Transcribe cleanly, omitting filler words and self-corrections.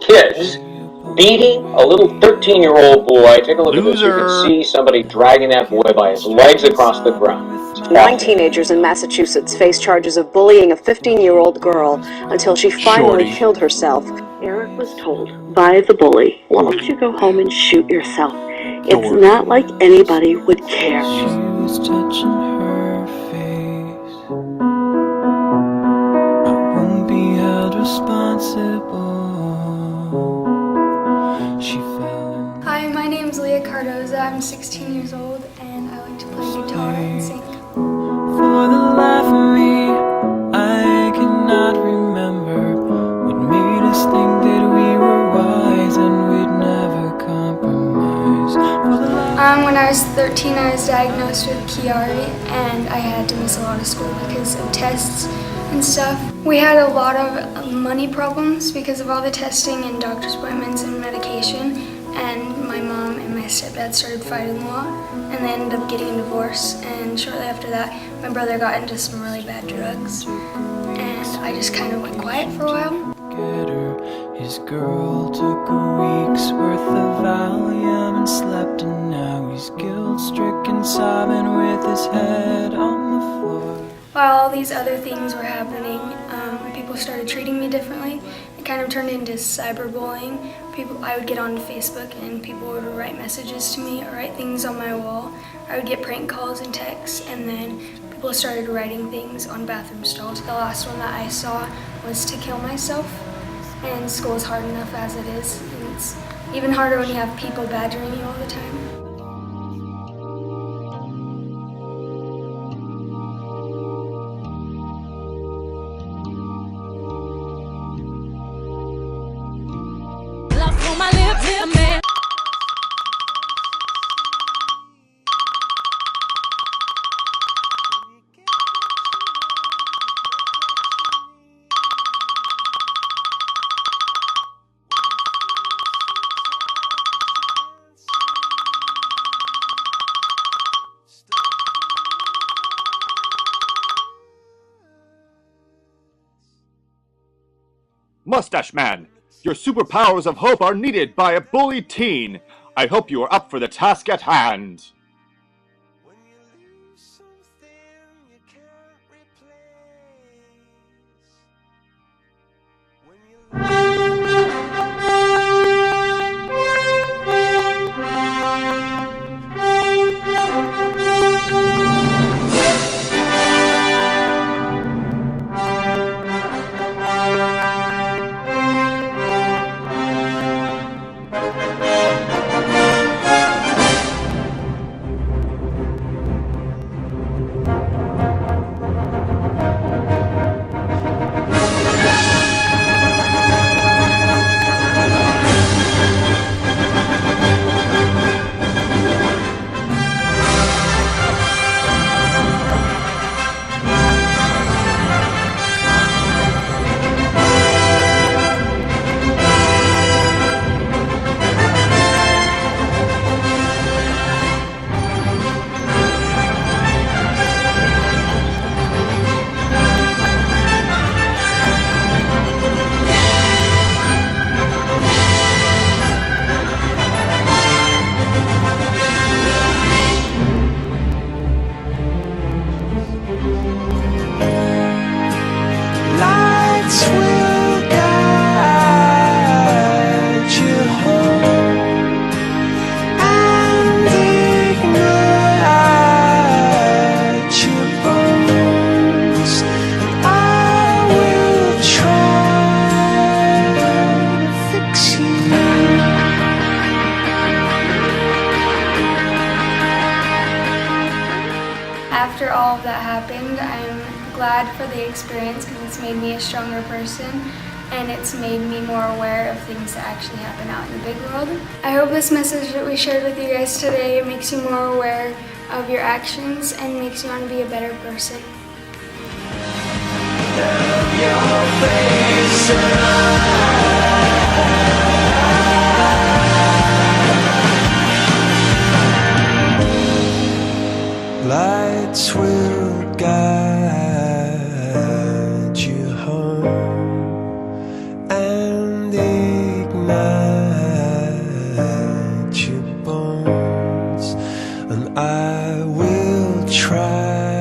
kids beating a little 13-year-old boy. Take a look at this. You can see somebody dragging that boy by his legs across the ground. 9 teenagers in Massachusetts face charges of bullying a 15-year-old girl until she finally killed herself. Eric was told by the bully, "Why don't you go home and shoot yourself? It's not like anybody would care." She was touching her face. I won't be held responsible. She fell. Hi, my name's Leah Cardoza. I'm 16 years old and I like to play guitar and sing. For the life of me, I cannot remember what made us think that we were wise and we'd never compromise. When I was 13, I was diagnosed with Chiari and I had to miss a lot of school because of tests and stuff. We had a lot of money problems because of all the testing and doctor's appointments and medication, and my mom and my stepdad started fighting a lot and they ended up getting a divorce, and shortly after that my brother got into some really bad drugs and I just kind of went quiet for a while. His girl took a week's worth of Valium and slept, and now he's guilt-stricken, sobbing with his head on the floor. While all these other things were happening, people started treating me differently. It kind of turned into cyberbullying. I would get on Facebook and people would write messages to me or write things on my wall. I would get prank calls and texts, and then people started writing things on bathroom stalls. The last one that I saw was to kill myself. And school is hard enough as it is, and it's even harder when you have people badgering you all the time. Mustache Man, your superpowers of hope are needed by a bully teen. I hope you are up for the task at hand. After all of that happened, I'm glad for the experience because it's made me a stronger person and it's made me more aware of things that actually happen out in the big world. I hope this message that we shared with you guys today makes you more aware of your actions and makes you want to be a better person. Lights will guide you home and ignite and I will try.